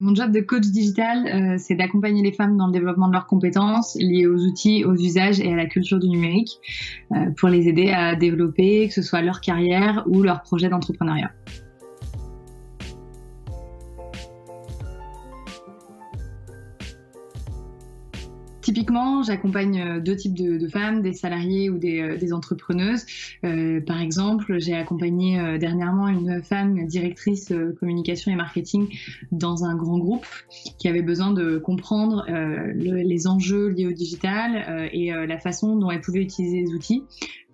Mon job de coach digital, c'est d'accompagner les femmes dans le développement de leurs compétences liées aux outils, aux usages et à la culture du numérique, pour les aider à développer, que ce soit leur carrière ou leur projet d'entrepreneuriat. Typiquement, j'accompagne deux types de femmes, des salariées ou des entrepreneuses. Par exemple, j'ai accompagné dernièrement une femme directrice communication et marketing dans un grand groupe qui avait besoin de comprendre les enjeux liés au digital et la façon dont elle pouvait utiliser les outils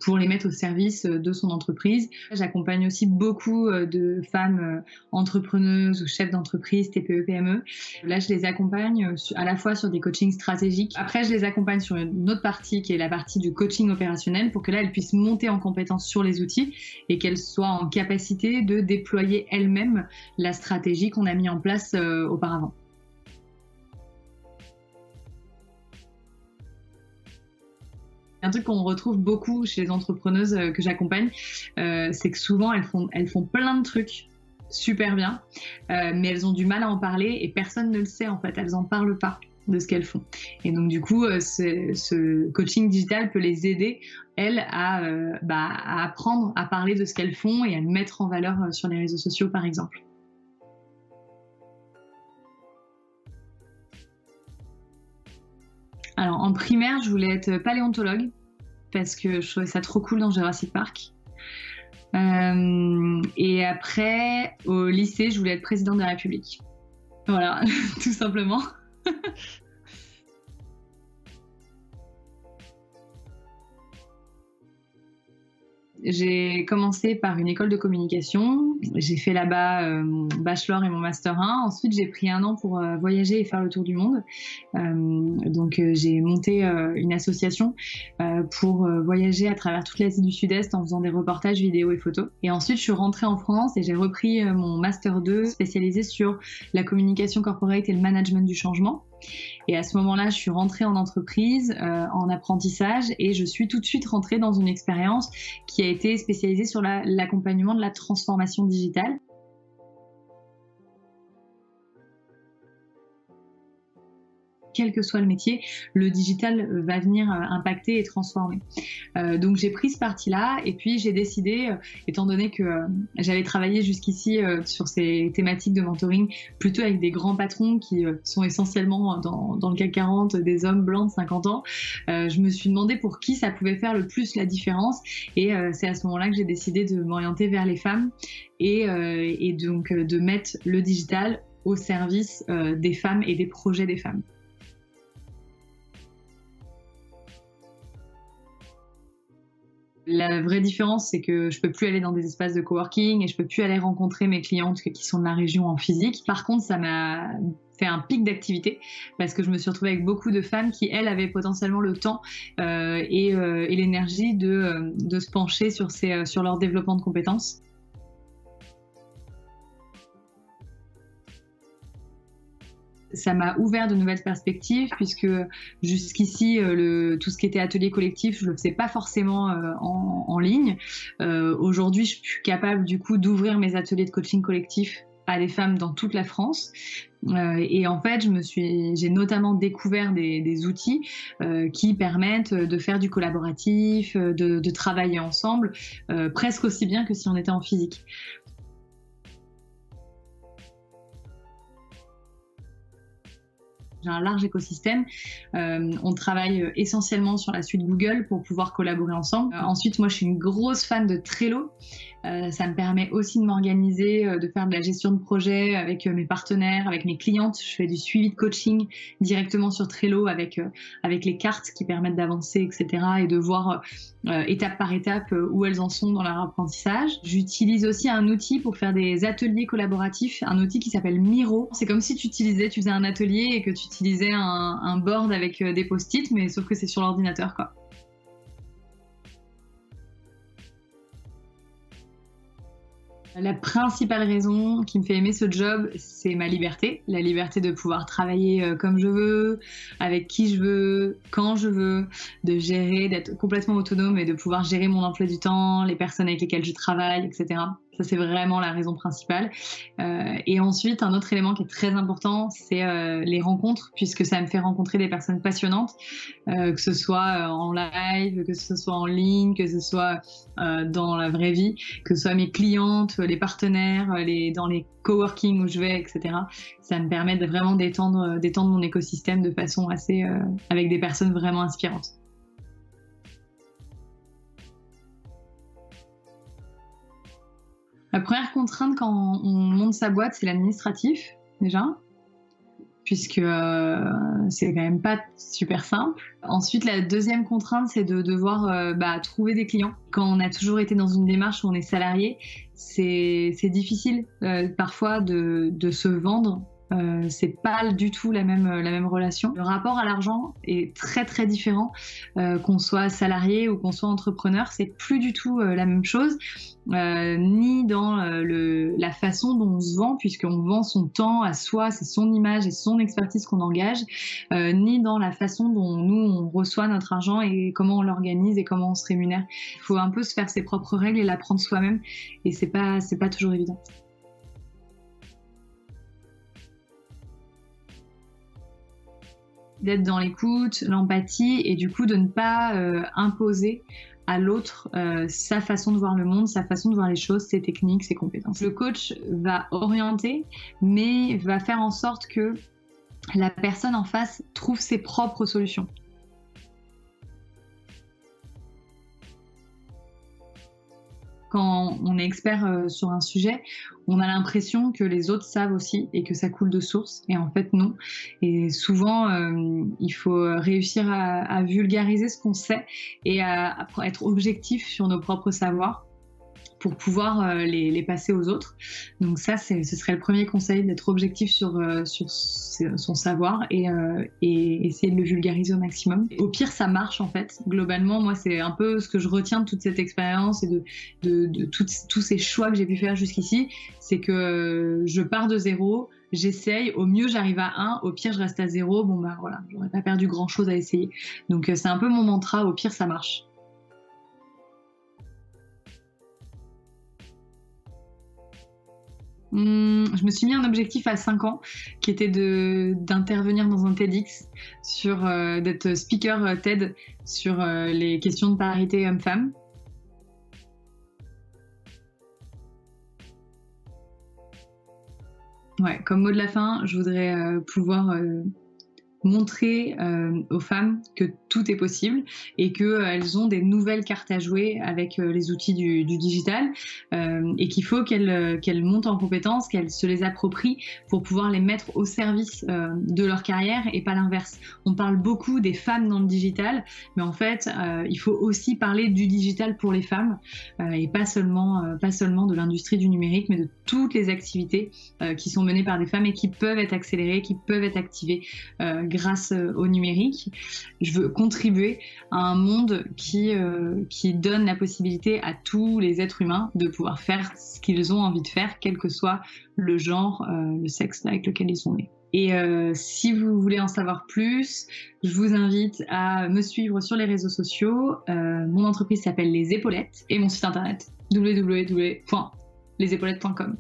pour les mettre au service de son entreprise. J'accompagne aussi beaucoup de femmes entrepreneuses ou chefs d'entreprise, TPE, PME. Là, je les accompagne à la fois sur des coachings stratégiques. Après, je les accompagne sur une autre partie qui est la partie du coaching opérationnel pour que là, elles puissent monter en compétence sur les outils et qu'elles soient en capacité de déployer elles-mêmes la stratégie qu'on a mis en place auparavant. Un truc qu'on retrouve beaucoup chez les entrepreneuses que j'accompagne, c'est que souvent elles font plein de trucs super bien, mais elles ont du mal à en parler et personne ne le sait en fait, elles n'en parlent pas de ce qu'elles font. Et donc du coup, ce coaching digital peut les aider, elles, à apprendre à parler de ce qu'elles font et à le mettre en valeur sur les réseaux sociaux par exemple. Alors en primaire, je voulais être paléontologue parce que je trouvais ça trop cool dans Jurassic Park. Et après, au lycée, je voulais être présidente de la République. Voilà, tout simplement. J'ai commencé par une école de communication. J'ai fait là-bas mon bachelor et mon master 1. Ensuite, j'ai pris un an pour voyager et faire le tour du monde. Donc, j'ai monté une association pour voyager à travers toute l'Asie du Sud-Est en faisant des reportages vidéo et photos. Et ensuite, je suis rentrée en France et j'ai repris mon master 2 spécialisé sur la communication corporate et le management du changement. Et à ce moment-là, je suis rentrée en entreprise, en apprentissage, et je suis tout de suite rentrée dans une expérience qui a été spécialisée sur l'accompagnement de la transformation digitale. Quel que soit le métier, le digital va venir impacter et transformer. Donc j'ai pris ce parti-là et puis j'ai décidé, étant donné que j'avais travaillé jusqu'ici sur ces thématiques de mentoring plutôt avec des grands patrons qui sont essentiellement dans le CAC 40, des hommes blancs de 50 ans, je me suis demandé pour qui ça pouvait faire le plus la différence et c'est à ce moment-là que j'ai décidé de m'orienter vers les femmes et donc de mettre le digital au service des femmes et des projets des femmes. La vraie différence, c'est que je peux plus aller dans des espaces de coworking et je peux plus aller rencontrer mes clientes qui sont de la région en physique. Par contre, ça m'a fait un pic d'activité parce que je me suis retrouvée avec beaucoup de femmes qui, elles, avaient potentiellement le temps et l'énergie de se pencher sur leur développement de compétences. Ça m'a ouvert de nouvelles perspectives puisque jusqu'ici, tout ce qui était atelier collectif, je le faisais pas forcément en ligne. Aujourd'hui, je suis capable du coup d'ouvrir mes ateliers de coaching collectif à des femmes dans toute la France. Et en fait, j'ai notamment découvert des outils qui permettent de faire du collaboratif, de travailler ensemble, presque aussi bien que si on était en physique. J'ai un large écosystème. On travaille essentiellement sur la suite Google pour pouvoir collaborer ensemble. Ensuite, moi, je suis une grosse fan de Trello. Ça me permet aussi de m'organiser, de faire de la gestion de projet avec mes partenaires, avec mes clientes. Je fais du suivi de coaching directement sur Trello avec les cartes qui permettent d'avancer, etc. et de voir étape par étape où elles en sont dans leur apprentissage. J'utilise aussi un outil pour faire des ateliers collaboratifs, un outil qui s'appelle Miro. C'est comme si tu faisais un atelier et que tu utilisais un board avec des post-it, mais sauf que c'est sur l'ordinateur, quoi. La principale raison qui me fait aimer ce job, c'est ma liberté. La liberté de pouvoir travailler comme je veux, avec qui je veux, quand je veux, de gérer, d'être complètement autonome et de pouvoir gérer mon emploi du temps, les personnes avec lesquelles je travaille, etc. Ça, c'est vraiment la raison principale. Et ensuite, un autre élément qui est très important, c'est les rencontres, puisque ça me fait rencontrer des personnes passionnantes, que ce soit en live, que ce soit en ligne, que ce soit dans la vraie vie, que ce soit mes clientes, les partenaires, dans les coworking où je vais, etc. Ça me permet de vraiment d'étendre mon écosystème de façon assez... avec des personnes vraiment inspirantes. La première contrainte quand on monte sa boîte, c'est l'administratif, déjà, puisque c'est quand même pas super simple. Ensuite, la deuxième contrainte, c'est de devoir trouver des clients. Quand on a toujours été dans une démarche où on est salarié, c'est difficile parfois de se vendre. C'est pas du tout la même relation. Le rapport à l'argent est très très différent qu'on soit salarié ou qu'on soit entrepreneur. C'est plus du tout la même chose, ni dans la façon dont on se vend, puisqu'on vend son temps à soi, c'est son image et son expertise qu'on engage, ni dans la façon dont nous on reçoit notre argent et comment on l'organise et comment on se rémunère. Il faut un peu se faire ses propres règles et l'apprendre soi-même, et c'est pas toujours évident. D'être dans l'écoute, l'empathie, et du coup de ne pas imposer à l'autre sa façon de voir le monde, sa façon de voir les choses, ses techniques, ses compétences. Le coach va orienter, mais va faire en sorte que la personne en face trouve ses propres solutions. Quand on est expert sur un sujet, on a l'impression que les autres savent aussi et que ça coule de source. Et en fait, non. Et souvent, il faut réussir à vulgariser ce qu'on sait et à être objectif sur nos propres savoirs pour pouvoir les passer aux autres. Donc ça, ce serait le premier conseil, d'être objectif sur son savoir et essayer de le vulgariser au maximum. Au pire, ça marche en fait. Globalement, moi, c'est un peu ce que je retiens de toute cette expérience et de tous ces choix que j'ai pu faire jusqu'ici, c'est que je pars de zéro, j'essaye, au mieux j'arrive à 1, au pire je reste à 0, bon bah voilà, j'aurais pas perdu grand chose à essayer. Donc c'est un peu mon mantra, au pire ça marche. Je me suis mis un objectif à 5 ans qui était d'intervenir dans un TEDx, d'être speaker TED sur les questions de parité homme-femme. Ouais, comme mot de la fin, je voudrais pouvoir montrer aux femmes que tout est possible et qu'elles ont des nouvelles cartes à jouer avec les outils du digital, et qu'il faut qu'elles montent en compétences, qu'elles se les approprient pour pouvoir les mettre au service de leur carrière et pas l'inverse. On parle beaucoup des femmes dans le digital, mais en fait, il faut aussi parler du digital pour les femmes et pas seulement de l'industrie du numérique, mais de toutes les activités qui sont menées par des femmes et qui peuvent être accélérées, qui peuvent être activées grâce au numérique. Je veux contribuer à un monde qui donne la possibilité à tous les êtres humains de pouvoir faire ce qu'ils ont envie de faire, quel que soit le genre, le sexe avec lequel ils sont nés. Et si vous voulez en savoir plus, je vous invite à me suivre sur les réseaux sociaux. Mon entreprise s'appelle Les Épaulettes et mon site internet www.lesépaulettes.com.